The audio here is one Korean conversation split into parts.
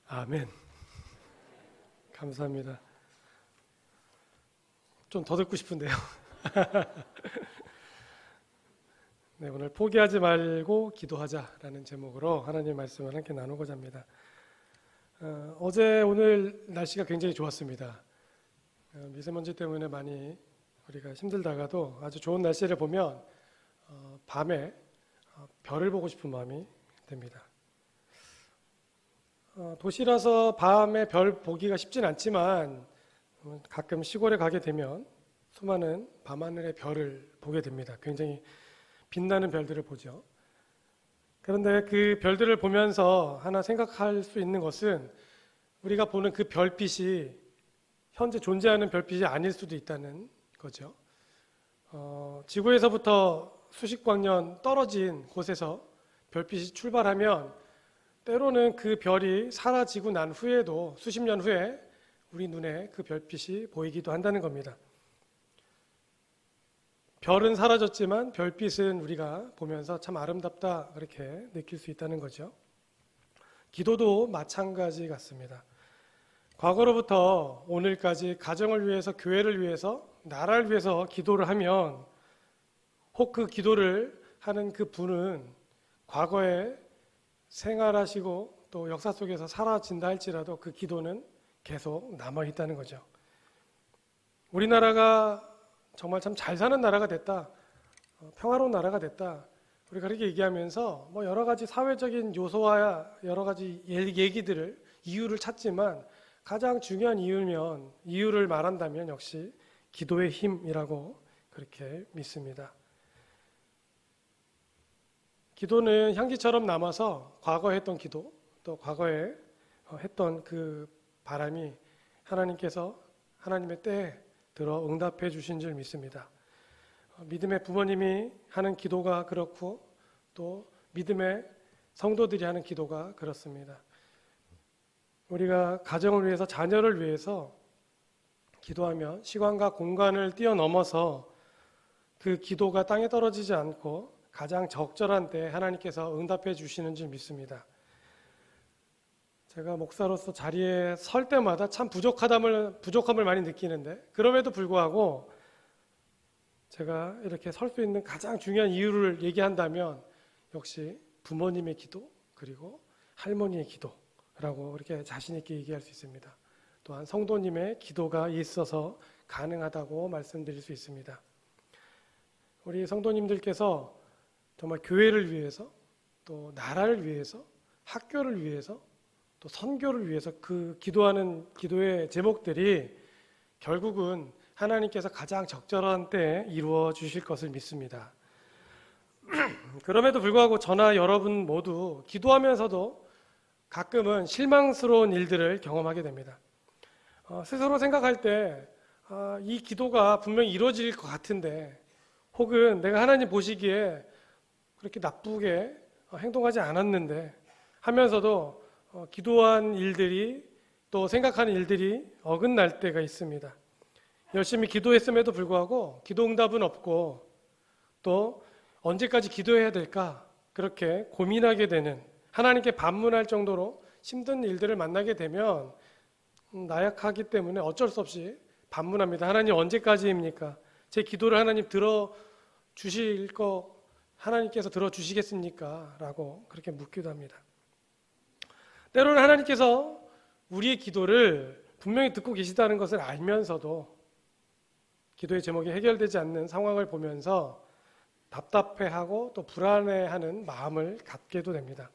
아멘. 감사합니다. 좀 더 듣고 싶은데요. 네, 오늘 포기하지 말고 기도하자라는 제목으로 하나님 말씀을 함께 나누고자 합니다. 어제 오늘 날씨가 굉장히 좋았습니다. 미세먼지 때문에 많이 우리가 힘들다가도 아주 좋은 날씨를 보면 밤에 별을 보고 싶은 마음이 듭니다. 도시라서 밤에 별 보기가 쉽진 않지만 가끔 시골에 가게 되면 수많은 밤하늘의 별을 보게 됩니다. 굉장히 빛나는 별들을 보죠. 그런데 그 별들을 보면서 하나 생각할 수 있는 것은 우리가 보는 그 별빛이 현재 존재하는 별빛이 아닐 수도 있다는 거죠. 지구에서부터 수십 광년 떨어진 곳에서 별빛이 출발하면 때로는 그 별이 사라지고 난 후에도 수십 년 후에 우리 눈에 그 별빛이 보이기도 한다는 겁니다. 별은 사라졌지만 별빛은 우리가 보면서 참 아름답다 그렇게 느낄 수 있다는 거죠. 기도도 마찬가지 같습니다. 과거로부터 오늘까지 가정을 위해서, 교회를 위해서, 나라를 위해서 기도를 하면 혹 그 기도를 하는 그 분은 과거에 생활하시고 또 역사 속에서 사라진다 할지라도 그 기도는 계속 남아있다는 거죠. 우리나라가 정말 참 잘 사는 나라가 됐다, 평화로운 나라가 됐다, 우리가 그렇게 얘기하면서 여러 가지 사회적인 요소와 여러 가지 얘기들을, 이유를 찾지만 가장 중요한 이유를 말한다면 역시 기도의 힘이라고 그렇게 믿습니다. 기도는 향기처럼 남아서 과거에 했던 기도, 또 과거에 했던 그 바람이 하나님께서 하나님의 때에 들어 응답해 주신 줄 믿습니다. 믿음의 부모님이 하는 기도가 그렇고 또 믿음의 성도들이 하는 기도가 그렇습니다. 우리가 가정을 위해서, 자녀를 위해서 기도하면 시간과 공간을 뛰어넘어서 그 기도가 땅에 떨어지지 않고 가장 적절한 때 하나님께서 응답해 주시는 줄 믿습니다. 제가 목사로서 자리에 설 때마다 참 부족함을 많이 느끼는데, 그럼에도 불구하고 제가 이렇게 설 수 있는 가장 중요한 이유를 얘기한다면 역시 부모님의 기도, 그리고 할머니의 기도라고 이렇게 자신 있게 얘기할 수 있습니다. 또한 성도님의 기도가 있어서 가능하다고 말씀드릴 수 있습니다. 우리 성도님들께서 정말 교회를 위해서, 또 나라를 위해서, 학교를 위해서, 또 선교를 위해서 그 기도하는 기도의 제목들이 결국은 하나님께서 가장 적절한 때에 이루어 주실 것을 믿습니다. 그럼에도 불구하고 저나 여러분 모두 기도하면서도 가끔은 실망스러운 일들을 경험하게 됩니다. 스스로 생각할 때 이 기도가 분명히 이루어질 것 같은데, 혹은 내가 하나님 보시기에 그렇게 나쁘게 행동하지 않았는데 하면서도 기도한 일들이, 또 생각하는 일들이 어긋날 때가 있습니다. 열심히 기도했음에도 불구하고 기도 응답은 없고, 또 언제까지 기도해야 될까 그렇게 고민하게 되는, 하나님께 반문할 정도로 힘든 일들을 만나게 되면 나약하기 때문에 어쩔 수 없이 반문합니다. 하나님 언제까지입니까? 제 기도를 하나님 들어주실 거 하나님께서 들어주시겠습니까? 라고 그렇게 묻기도 합니다. 때로는 하나님께서 우리의 기도를 분명히 듣고 계시다는 것을 알면서도 기도의 제목이 해결되지 않는 상황을 보면서 답답해하고 또 불안해하는 마음을 갖게도 됩니다.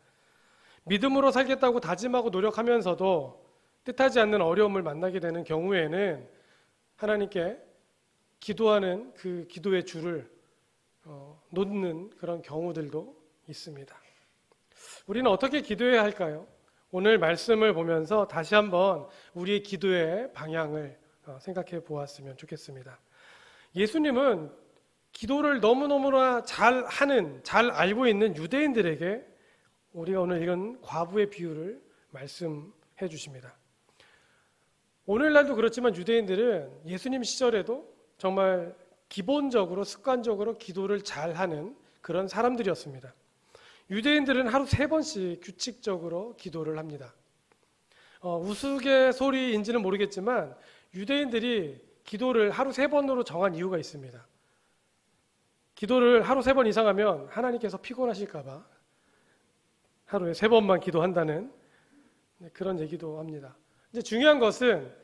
믿음으로 살겠다고 다짐하고 노력하면서도 뜻하지 않는 어려움을 만나게 되는 경우에는 하나님께 기도하는 그 기도의 줄을 놓는 그런 경우들도 있습니다. 우리는 어떻게 기도해야 할까요? 오늘 말씀을 보면서 다시 한번 우리의 기도의 방향을 생각해 보았으면 좋겠습니다. 예수님은 기도를 너무너무나 잘 알고 있는 유대인들에게 우리가 오늘 읽은 과부의 비유를 말씀해 주십니다. 오늘날도 그렇지만 유대인들은 예수님 시절에도 정말 기본적으로, 습관적으로 기도를 잘하는 그런 사람들이었습니다. 유대인들은 하루 3번씩 규칙적으로 기도를 합니다. 우스갯소리인지는 모르겠지만 유대인들이 기도를 하루 3번으로 정한 이유가 있습니다. 기도를 하루 3번 이상 하면 하나님께서 피곤하실까 봐 하루에 3번만 기도한다는 그런 얘기도 합니다. 이제 중요한 것은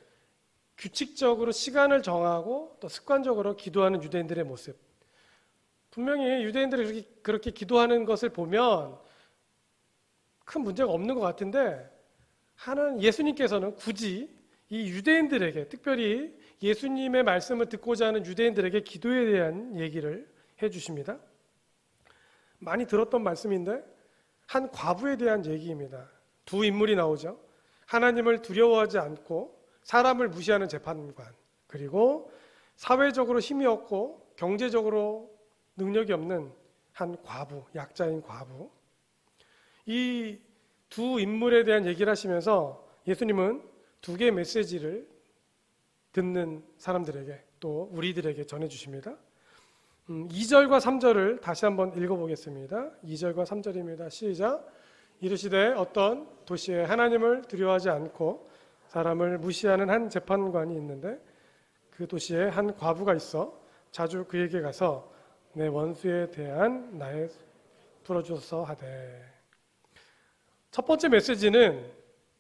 규칙적으로 시간을 정하고 또 습관적으로 기도하는 유대인들의 모습. 분명히 유대인들이 그렇게 기도하는 것을 보면 큰 문제가 없는 것 같은데 예수님께서는 굳이 이 유대인들에게, 특별히 예수님의 말씀을 듣고자 하는 유대인들에게 기도에 대한 얘기를 해주십니다. 많이 들었던 말씀인데 한 과부에 대한 얘기입니다. 두 인물이 나오죠. 하나님을 두려워하지 않고 사람을 무시하는 재판관, 그리고 사회적으로 힘이 없고 경제적으로 능력이 없는 한 과부, 약자인 과부. 이 두 인물에 대한 얘기를 하시면서 예수님은 2개의 메시지를 듣는 사람들에게 또 우리들에게 전해주십니다. 2절과 3절을 다시 한번 읽어보겠습니다. 2절과 3절입니다. 시작. 이르시되 어떤 도시에 하나님을 두려워하지 않고 사람을 무시하는 한 재판관이 있는데 그 도시에 한 과부가 있어 자주 그에게 가서 내 원수에 대한 나의 풀어주소서 하되. 첫 번째 메시지는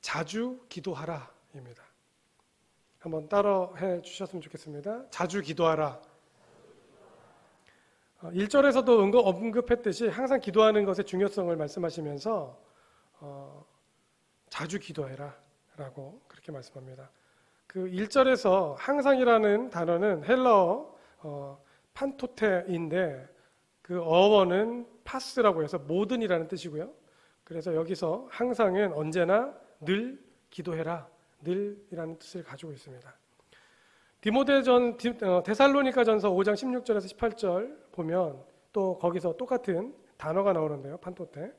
자주 기도하라입니다. 한번 따라해 주셨으면 좋겠습니다. 자주 기도하라. 1절에서도 언급했듯이 항상 기도하는 것의 중요성을 말씀하시면서 자주 기도해라 라고 그렇게 말씀합니다. 그 1절에서 항상이라는 단어는 헬라어 판토테인데 그 어원은 파스라고 해서 모든이라는 뜻이고요. 그래서 여기서 항상은 언제나 늘 기도해라, 늘이라는 뜻을 가지고 있습니다. 데살로니가전서 5장 16절에서 18절 보면 또 거기서 똑같은 단어가 나오는데요. 판토테.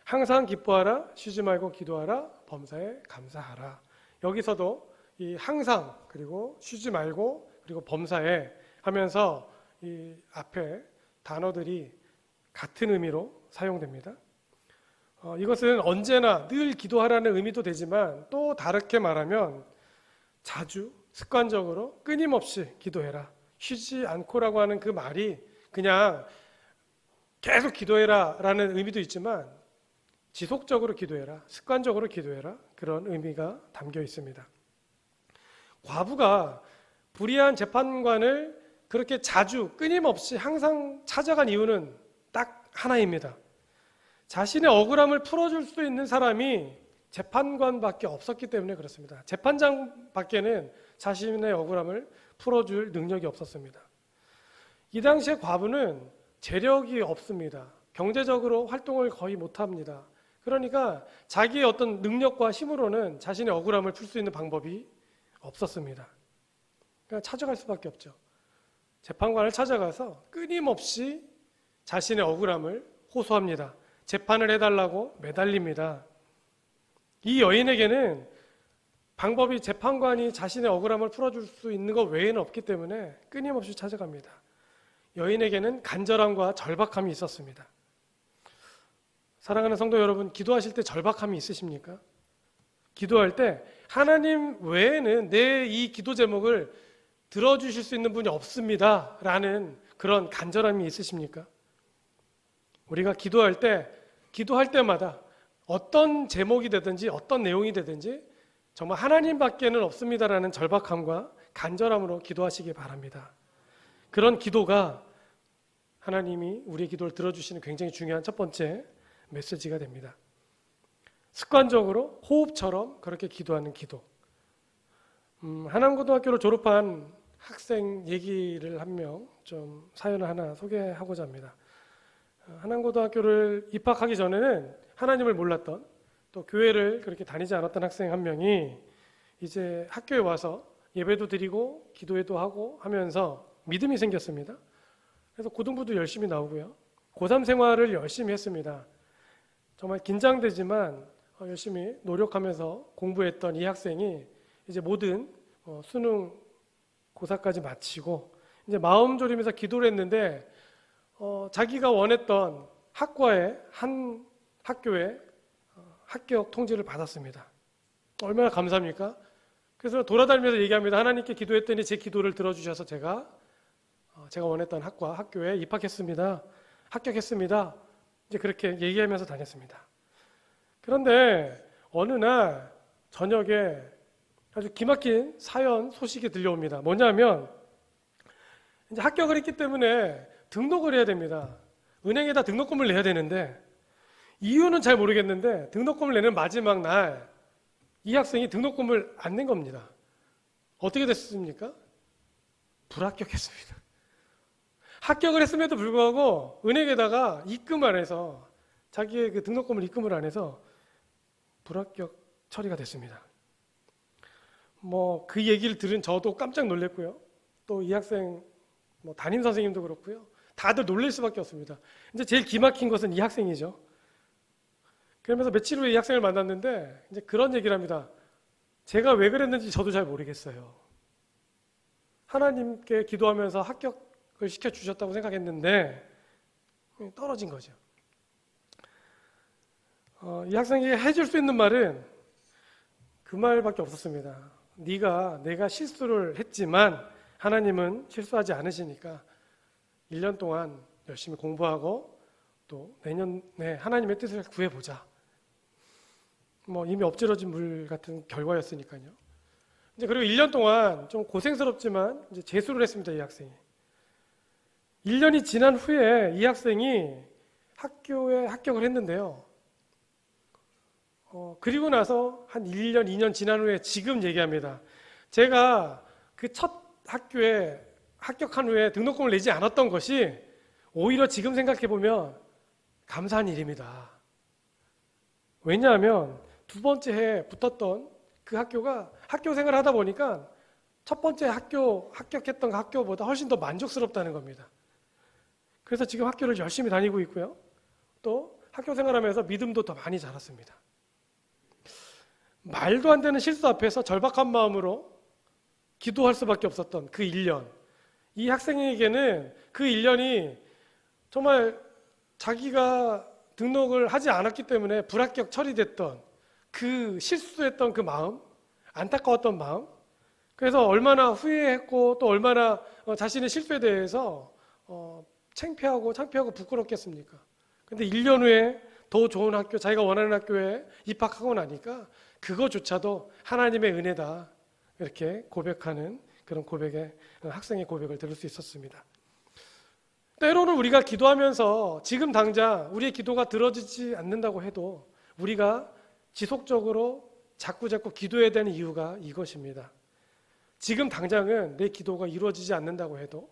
항상 기뻐하라, 쉬지 말고 기도하라, 범사에 감사하라. 여기서도 이 항상, 그리고 쉬지 말고, 그리고 범사에 하면서 이 앞에 단어들이 같은 의미로 사용됩니다. 이것은 언제나 늘 기도하라는 의미도 되지만 또 다르게 말하면 자주, 습관적으로, 끊임없이 기도해라. 쉬지 않고라고 하는 그 말이 그냥 계속 기도해라 라는 의미도 있지만 지속적으로 기도해라, 습관적으로 기도해라, 그런 의미가 담겨 있습니다. 과부가 불의한 재판관을 그렇게 자주 끊임없이 항상 찾아간 이유는 딱 하나입니다. 자신의 억울함을 풀어줄 수 있는 사람이 재판관밖에 없었기 때문에 그렇습니다. 재판장밖에는 자신의 억울함을 풀어줄 능력이 없었습니다. 이 당시의 과부는 재력이 없습니다. 경제적으로 활동을 거의 못합니다. 그러니까 자기의 어떤 능력과 힘으로는 자신의 억울함을 풀 수 있는 방법이 없었습니다. 그러니까 찾아갈 수밖에 없죠. 재판관을 찾아가서 끊임없이 자신의 억울함을 호소합니다. 재판을 해달라고 매달립니다. 이 여인에게는 방법이 재판관이 자신의 억울함을 풀어줄 수 있는 것 외에는 없기 때문에 끊임없이 찾아갑니다. 여인에게는 간절함과 절박함이 있었습니다. 사랑하는 성도 여러분, 기도하실 때 절박함이 있으십니까? 기도할 때 하나님 외에는 내 이 기도 제목을 들어주실 수 있는 분이 없습니다 라는 그런 간절함이 있으십니까? 우리가 기도할 때마다 어떤 제목이 되든지 어떤 내용이 되든지 정말 하나님밖에는 없습니다라는 절박함과 간절함으로 기도하시기 바랍니다. 그런 기도가 하나님이 우리의 기도를 들어주시는 굉장히 중요한 첫 번째 메시지가 됩니다. 습관적으로 호흡처럼 그렇게 기도하는 기도. 한남고등학교를 졸업한 학생 얘기를 한 명 좀 사연을 하나 소개하고자 합니다. 한남고등학교를 입학하기 전에는 하나님을 몰랐던, 또 교회를 그렇게 다니지 않았던 학생 한 명이 이제 학교에 와서 예배도 드리고 기도회도 하고 하면서 믿음이 생겼습니다. 그래서 고등부도 열심히 나오고요. 고3 생활을 열심히 했습니다. 정말 긴장되지만 열심히 노력하면서 공부했던 이 학생이 이제 모든 수능 고사까지 마치고 이제 마음 졸이면서 기도를 했는데 자기가 원했던 학과의 한 학교에 합격 통지를 받았습니다. 얼마나 감사합니까? 그래서 돌아다니면서 얘기합니다. 하나님께 기도했더니 제 기도를 들어주셔서 제가 원했던 학교에 입학했습니다. 합격했습니다. 이제 그렇게 얘기하면서 다녔습니다. 그런데 어느 날 저녁에 아주 기막힌 사연 소식이 들려옵니다. 뭐냐면 이제 합격을 했기 때문에 등록을 해야 됩니다. 은행에다 등록금을 내야 되는데 이유는 잘 모르겠는데 등록금을 내는 마지막 날 이 학생이 등록금을 안 낸 겁니다. 어떻게 됐습니까? 불합격했습니다. 합격을 했음에도 불구하고 은행에다가 입금 안 해서 자기의 그 등록금을 입금을 안 해서 불합격 처리가 됐습니다. 그 얘기를 들은 저도 깜짝 놀랐고요. 또 이 학생 담임 선생님도 그렇고요. 다들 놀랄 수밖에 없습니다. 이제 제일 기막힌 것은 이 학생이죠. 그러면서 며칠 후에 이 학생을 만났는데 이제 그런 얘기를 합니다. 제가 왜 그랬는지 저도 잘 모르겠어요. 하나님께 기도하면서 합격을 시켜주셨다고 생각했는데 떨어진 거죠. 이 학생이 해줄 수 있는 말은 그 말밖에 없었습니다. 내가 실수를 했지만 하나님은 실수하지 않으시니까 1년 동안 열심히 공부하고 또 내년에 하나님의 뜻을 구해보자. 이미 엎질러진 물 같은 결과였으니까요. 이제 그리고 1년 동안 좀 고생스럽지만 이제 재수를 했습니다. 이 학생이. 1년이 지난 후에 이 학생이 학교에 합격을 했는데요. 그리고 나서 한 1년, 2년 지난 후에 지금 얘기합니다. 제가 그 첫 학교에 합격한 후에 등록금을 내지 않았던 것이 오히려 지금 생각해보면 감사한 일입니다. 왜냐하면 두 번째 해에 붙었던 그 학교가 학교 생활을 하다 보니까 첫 번째 합격했던 그 학교보다 훨씬 더 만족스럽다는 겁니다. 그래서 지금 학교를 열심히 다니고 있고요. 또 학교 생활하면서 믿음도 더 많이 자랐습니다. 말도 안 되는 실수 앞에서 절박한 마음으로 기도할 수밖에 없었던 그 1년. 이 학생에게는 그 1년이 정말 자기가 등록을 하지 않았기 때문에 불합격 처리됐던 그 실수했던 그 마음, 안타까웠던 마음, 그래서 얼마나 후회했고 또 얼마나 자신의 실수에 대해서 창피하고 부끄럽겠습니까? 근데 1년 후에 더 좋은 학교, 자기가 원하는 학교에 입학하고 나니까 그거조차도 하나님의 은혜다 이렇게 고백하는 그런 학생의 고백을 들을 수 있었습니다. 때로는 우리가 기도하면서 지금 당장 우리의 기도가 들어지지 않는다고 해도 우리가 지속적으로 자꾸 기도해야 되는 이유가 이것입니다. 지금 당장은 내 기도가 이루어지지 않는다고 해도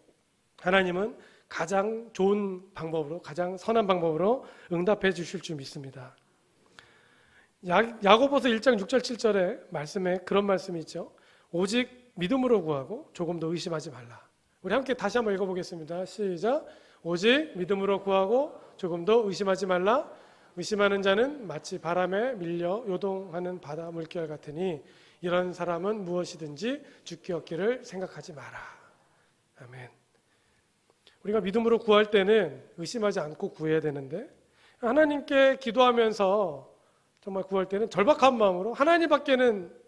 하나님은 가장 좋은 방법으로, 가장 선한 방법으로 응답해 주실 줄 믿습니다. 야고보서 1장 6절 7절에 말씀에 그런 말씀이 있죠. 오직 믿음으로 구하고 조금 더 의심하지 말라. 우리 함께 다시 한번 읽어보겠습니다. 시작. 오직 믿음으로 구하고 조금 더 의심하지 말라. 의심하는 자는 마치 바람에 밀려 요동하는 바다 물결 같으니 이런 사람은 무엇이든지 죽기 얻기를 생각하지 마라. 아멘. 우리가 믿음으로 구할 때는 의심하지 않고 구해야 되는데 하나님께 기도하면서 정말 구할 때는 절박한 마음으로 하나님밖에는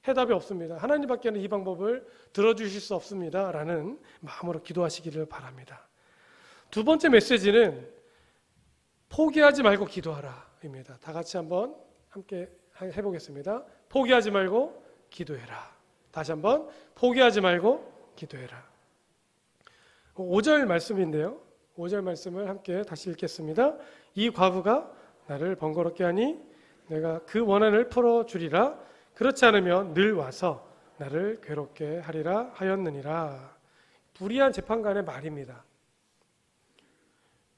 해답이 없습니다. 하나님밖에는 이 방법을 들어주실 수 없습니다. 라는 마음으로 기도하시기를 바랍니다. 두 번째 메시지는 포기하지 말고 기도하라 입니다. 다 같이 한번 함께 해보겠습니다. 포기하지 말고 기도해라. 다시 한번 포기하지 말고 기도해라. 5절 말씀인데요. 5절 말씀을 함께 다시 읽겠습니다. 이 과부가 나를 번거롭게 하니 내가 그 원한을 풀어주리라. 그렇지 않으면 늘 와서 나를 괴롭게 하리라 하였느니라. 불의한 재판관의 말입니다.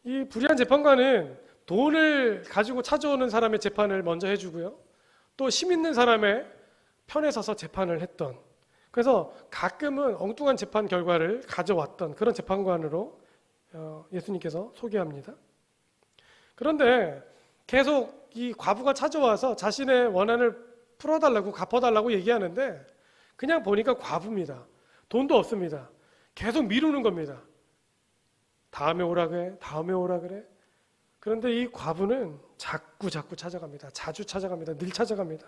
이 불의한 재판관은 돈을 가지고 찾아오는 사람의 재판을 먼저 해주고요. 또 힘 있는 사람의 편에 서서 재판을 했던, 그래서 가끔은 엉뚱한 재판 결과를 가져왔던 그런 재판관으로 예수님께서 소개합니다. 그런데 계속 이 과부가 찾아와서 자신의 원한을 풀어달라고 갚아달라고 얘기하는데 그냥 보니까 과부입니다. 돈도 없습니다. 계속 미루는 겁니다. 다음에 오라 그래, 다음에 오라 그래. 그런데 이 과부는 자꾸 찾아갑니다. 자주 찾아갑니다. 늘 찾아갑니다.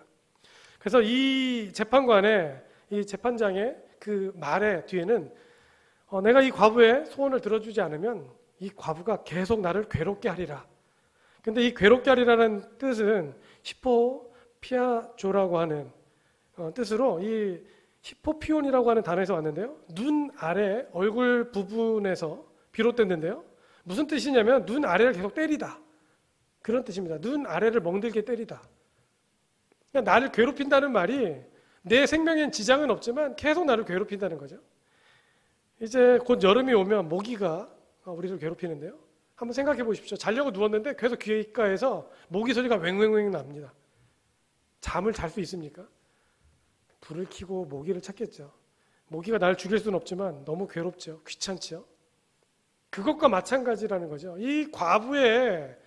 그래서 이 재판관의 이 재판장의 그 말의 뒤에는 내가 이 과부의 소원을 들어주지 않으면 이 과부가 계속 나를 괴롭게 하리라. 근데 이 괴롭게 하리라는 뜻은 히포피아조라고 하는 뜻으로 이 히포피온이라고 하는 단어에서 왔는데요. 눈 아래 얼굴 부분에서 비롯됐는데요. 무슨 뜻이냐면 눈 아래를 계속 때리다. 그런 뜻입니다. 눈 아래를 멍들게 때리다. 그러니까 나를 괴롭힌다는 말이 내 생명엔 지장은 없지만 계속 나를 괴롭힌다는 거죠. 이제 곧 여름이 오면 모기가 우리를 괴롭히는데요. 한번 생각해 보십시오. 자려고 누웠는데 계속 귓가에서 모기 소리가 왱왱왱 납니다. 잠을 잘 수 있습니까? 불을 켜고 모기를 찾겠죠. 모기가 나를 죽일 수는 없지만 너무 괴롭죠. 귀찮죠. 그것과 마찬가지라는 거죠. 이 과부의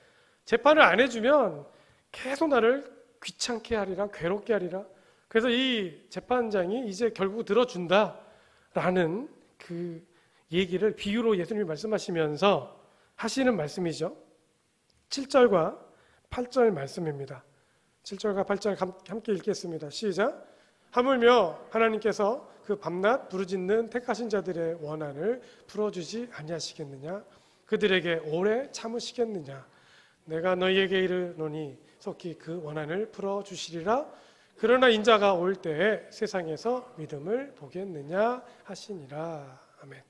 재판을 안 해주면 계속 나를 귀찮게 하리라, 괴롭게 하리라. 그래서 이 재판장이 이제 결국 들어준다라는 그 얘기를 비유로 예수님이 말씀하시면서 하시는 말씀이죠. 7절과 8절 말씀입니다. 7절과 8절 함께 읽겠습니다. 시작. 하물며 하나님께서 그 밤낮 부르짖는 택하신 자들의 원한을 풀어주지 아니하시겠느냐? 그들에게 오래 참으시겠느냐? 내가 너희에게 이르노니 속히 그 원한을 풀어주시리라. 그러나 인자가 올 때에 세상에서 믿음을 보겠느냐 하시니라. 아멘.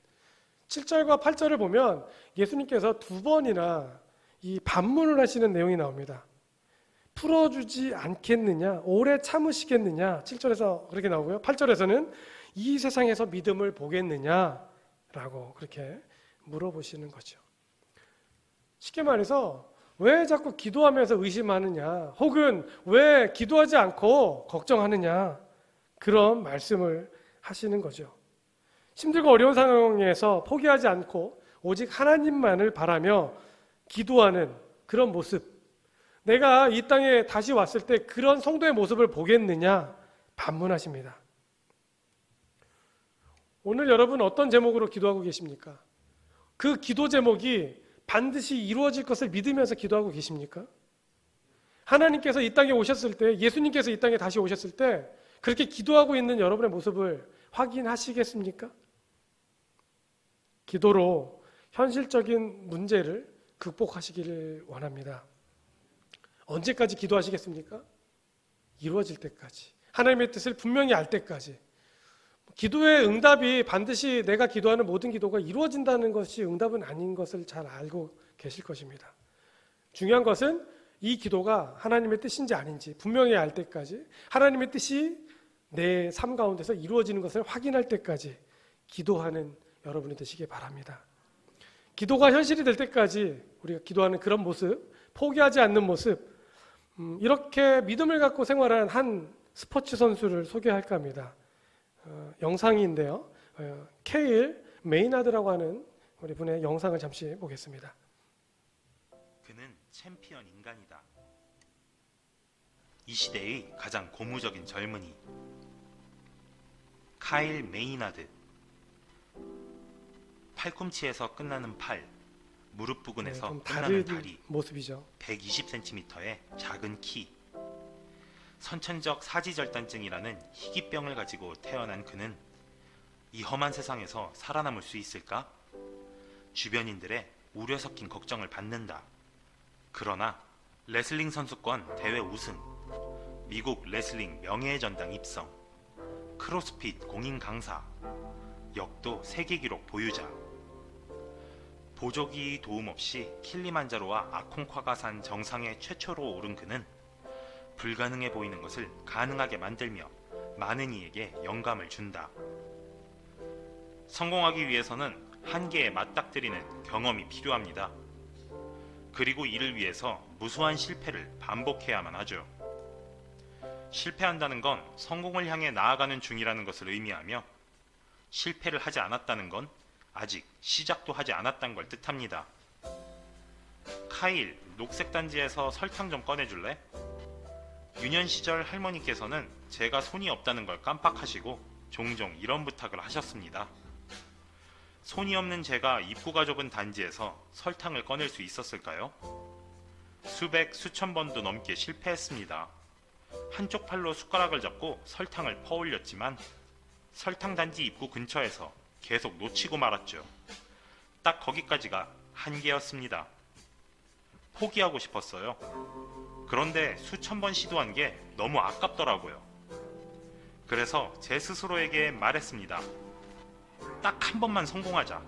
7절과 8절을 보면 예수님께서 두 번이나 이 반문을 하시는 내용이 나옵니다. 풀어주지 않겠느냐, 오래 참으시겠느냐, 7절에서 그렇게 나오고요. 8절에서는 이 세상에서 믿음을 보겠느냐라고 그렇게 물어보시는 거죠. 쉽게 말해서 왜 자꾸 기도하면서 의심하느냐, 혹은 왜 기도하지 않고 걱정하느냐, 그런 말씀을 하시는 거죠. 힘들고 어려운 상황에서 포기하지 않고 오직 하나님만을 바라며 기도하는 그런 모습, 내가 이 땅에 다시 왔을 때 그런 성도의 모습을 보겠느냐 반문하십니다. 오늘 여러분 어떤 제목으로 기도하고 계십니까? 그 기도 제목이 반드시 이루어질 것을 믿으면서 기도하고 계십니까? 하나님께서 이 땅에 오셨을 때, 예수님께서 이 땅에 다시 오셨을 때 그렇게 기도하고 있는 여러분의 모습을 확인하시겠습니까? 기도로 현실적인 문제를 극복하시기를 원합니다. 언제까지 기도하시겠습니까? 이루어질 때까지. 하나님의 뜻을 분명히 알 때까지. 기도의 응답이 반드시 내가 기도하는 모든 기도가 이루어진다는 것이 응답은 아닌 것을 잘 알고 계실 것입니다. 중요한 것은 이 기도가 하나님의 뜻인지 아닌지 분명히 알 때까지, 하나님의 뜻이 내 삶 가운데서 이루어지는 것을 확인할 때까지 기도하는 여러분이 되시길 바랍니다. 기도가 현실이 될 때까지 우리가 기도하는 그런 모습, 포기하지 않는 모습, 이렇게 믿음을 갖고 생활하는 한 스포츠 선수를 소개할까 합니다. 영상인데요. 케일 메이나드라고 하는 우리 분의 영상을 잠시 보겠습니다. 그는 챔피언 인간이다. 이 시대의 가장 고무적인 젊은이 카일 메이나드. 팔꿈치에서 끝나는 팔, 무릎 부근에서 끝나는 다리, 모습이죠. 120cm의 작은 키. 선천적 사지절단증이라는 희귀병을 가지고 태어난 그는 이 험한 세상에서 살아남을 수 있을까? 주변인들의 우려 섞인 걱정을 받는다. 그러나 레슬링 선수권 대회 우승, 미국 레슬링 명예의 전당 입성, 크로스핏 공인 강사, 역도 세계 기록 보유자. 보조기 도움 없이 킬리만자로와 아콩콰가산 정상에 최초로 오른 그는 불가능해 보이는 것을 가능하게 만들며 많은 이에게 영감을 준다. 성공하기 위해서는 한계에 맞닥뜨리는 경험이 필요합니다. 그리고 이를 위해서 무수한 실패를 반복해야만 하죠. 실패한다는 건 성공을 향해 나아가는 중이라는 것을 의미하며, 실패를 하지 않았다는 건 아직 시작도 하지 않았다는 걸 뜻합니다. 카일, 녹색단지에서 설탕 좀 꺼내줄래? 유년 시절 할머니께서는 제가 손이 없다는 걸 깜빡하시고 종종 이런 부탁을 하셨습니다. 손이 없는 제가 입구가 좁은 단지에서 설탕을 꺼낼 수 있었을까요? 수백, 수천 번도 넘게 실패했습니다. 한쪽 팔로 숟가락을 잡고 설탕을 퍼올렸지만 설탕 단지 입구 근처에서 계속 놓치고 말았죠. 딱 거기까지가 한계였습니다. 포기하고 싶었어요. 그런데 수천 번 시도한 게 너무 아깝더라고요. 그래서 제 스스로에게 말했습니다. 딱 한 번만 성공하자.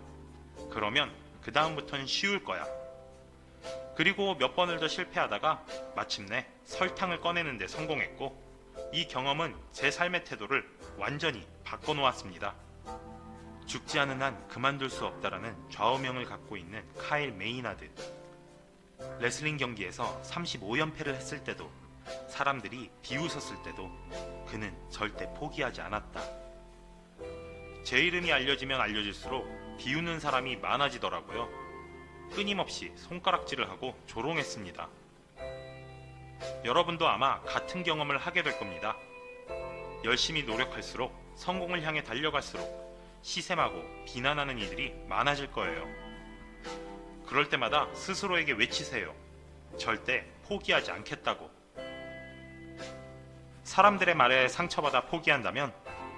그러면 그 다음부터는 쉬울 거야. 그리고 몇 번을 더 실패하다가 마침내 설탕을 꺼내는데 성공했고, 이 경험은 제 삶의 태도를 완전히 바꿔놓았습니다. 죽지 않은 한 그만둘 수 없다라는 좌우명을 갖고 있는 카일 메이나드. 레슬링 경기에서 35연패를 했을 때도, 사람들이 비웃었을 때도 그는 절대 포기하지 않았다. 제 이름이 알려지면 알려질수록 비웃는 사람이 많아지더라고요. 끊임없이 손가락질을 하고 조롱했습니다. 여러분도 아마 같은 경험을 하게 될 겁니다. 열심히 노력할수록, 성공을 향해 달려갈수록 시샘하고 비난하는 이들이 많아질 거예요. 그럴 때마다 스스로에게 외치세요. 절대 포기하지 않겠다고. 사람들의 말에 상처받아 포기한다면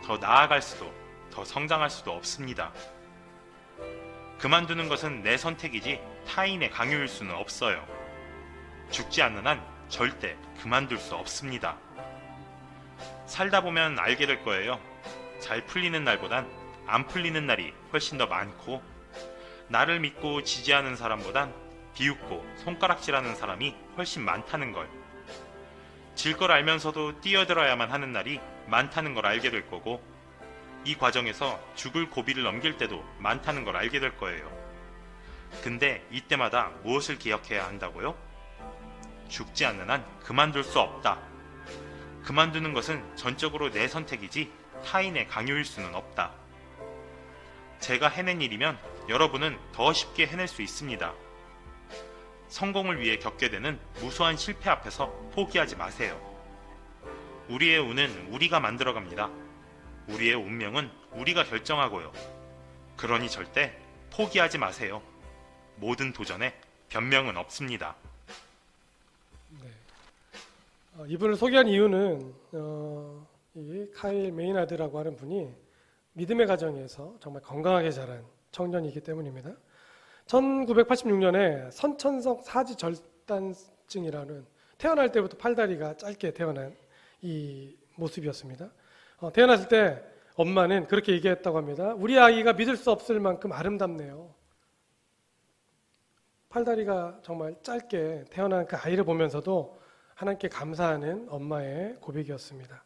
더 나아갈 수도, 더 성장할 수도 없습니다. 그만두는 것은 내 선택이지 타인의 강요일 수는 없어요. 죽지 않는 한 절대 그만둘 수 없습니다. 살다 보면 알게 될 거예요. 잘 풀리는 날보단 안 풀리는 날이 훨씬 더 많고, 나를 믿고 지지하는 사람보단 비웃고 손가락질하는 사람이 훨씬 많다는 걸. 질 걸 알면서도 뛰어들어야만 하는 날이 많다는 걸 알게 될 거고, 이 과정에서 죽을 고비를 넘길 때도 많다는 걸 알게 될 거예요. 근데 이때마다 무엇을 기억해야 한다고요? 죽지 않는 한 그만둘 수 없다. 그만두는 것은 전적으로 내 선택이지 타인의 강요일 수는 없다. 제가 해낸 일이면 여러분은 더 쉽게 해낼 수 있습니다. 성공을 위해 겪게 되는 무수한 실패 앞에서 포기하지 마세요. 우리의 운은 우리가 만들어갑니다. 우리의 운명은 우리가 결정하고요. 그러니 절대 포기하지 마세요. 모든 도전에 변명은 없습니다. 네. 이분을 소개한 이유는 이 카일 메이나드라고 하는 분이 믿음의 가정에서 정말 건강하게 자란 청년이기 때문입니다. 1986년에 선천성 사지절단증이라는, 태어날 때부터 팔다리가 짧게 태어난 이 모습이었습니다. 태어났을 때 엄마는 그렇게 얘기했다고 합니다. 우리 아이가 믿을 수 없을 만큼 아름답네요. 팔다리가 정말 짧게 태어난 그 아이를 보면서도 하나님께 감사하는 엄마의 고백이었습니다.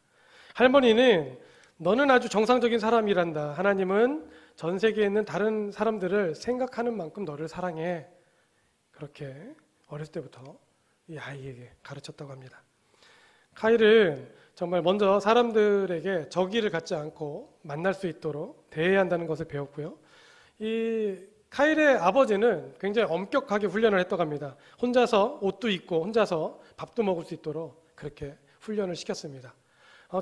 할머니는 너는 아주 정상적인 사람이란다. 하나님은 전 세계에 있는 다른 사람들을 생각하는 만큼 너를 사랑해. 그렇게 어렸을 때부터 이 아이에게 가르쳤다고 합니다. 카일은 정말 먼저 사람들에게 적의를 갖지 않고 만날 수 있도록 대해야 한다는 것을 배웠고요. 이 카일의 아버지는 굉장히 엄격하게 훈련을 했다고 합니다. 혼자서 옷도 입고 혼자서 밥도 먹을 수 있도록 그렇게 훈련을 시켰습니다.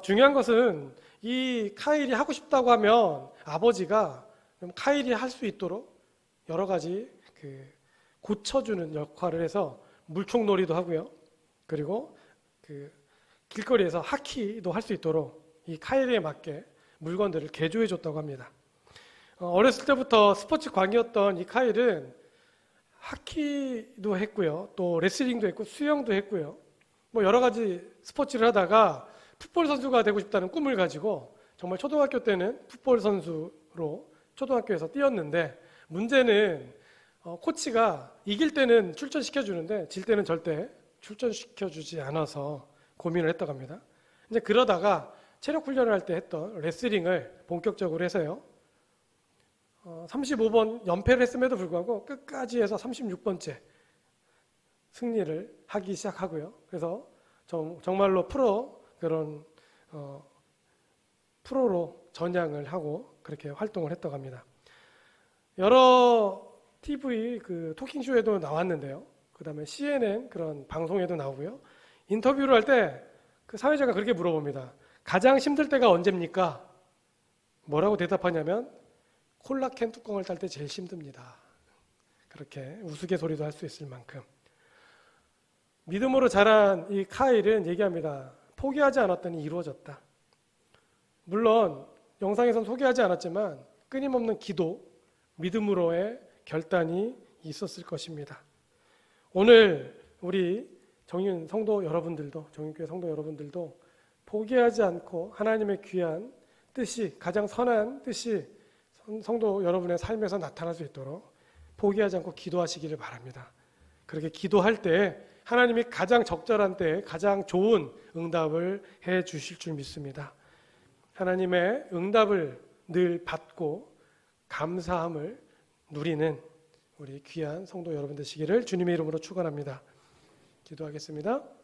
중요한 것은 이 카일이 하고 싶다고 하면 아버지가 카일이 할 수 있도록 여러 가지 고쳐주는 역할을 해서 물총놀이도 하고요. 그리고 길거리에서 하키도 할 수 있도록 이 카일에 맞게 물건들을 개조해 줬다고 합니다. 어렸을 때부터 스포츠 광이었던 이 카일은 하키도 했고요. 또 레슬링도 했고 수영도 했고요. 뭐 여러 가지 스포츠를 하다가 풋볼 선수가 되고 싶다는 꿈을 가지고 정말 초등학교 때는 풋볼 선수로 초등학교에서 뛰었는데, 문제는 코치가 이길 때는 출전시켜주는데 질 때는 절대 출전시켜주지 않아서 고민을 했다고 합니다. 이제 그러다가 체력 훈련을 할 때 했던 레슬링을 본격적으로 해서요. 35번 연패를 했음에도 불구하고 끝까지 해서 36번째 승리를 하기 시작하고요. 그래서 정말로 프로로 전향을 하고 그렇게 활동을 했다고 합니다. 여러 TV 토킹쇼에도 나왔는데요. 그 다음에 CNN 그런 방송에도 나오고요. 인터뷰를 할 때 그 사회자가 그렇게 물어봅니다. 가장 힘들 때가 언제입니까? 뭐라고 대답하냐면 콜라캔 뚜껑을 딸 때 제일 힘듭니다. 그렇게 우스갯소리도 할 수 있을 만큼 믿음으로 자란 이 카일은 얘기합니다. 포기하지 않았더니 이루어졌다. 물론 영상에선 소개하지 않았지만 끊임없는 기도, 믿음으로의 결단이 있었을 것입니다. 오늘 우리 정윤 성도 여러분들도, 정윤교회 성도 여러분들도 포기하지 않고 하나님의 귀한 뜻이, 가장 선한 뜻이 성도 여러분의 삶에서 나타날 수 있도록 포기하지 않고 기도하시기를 바랍니다. 그렇게 기도할 때 하나님이 가장 적절한 때에 가장 좋은 응답을 해 주실 줄 믿습니다. 하나님의 응답을 늘 받고 감사함을 누리는 우리 귀한 성도 여러분 되시기를 주님의 이름으로 축원합니다. 기도하겠습니다.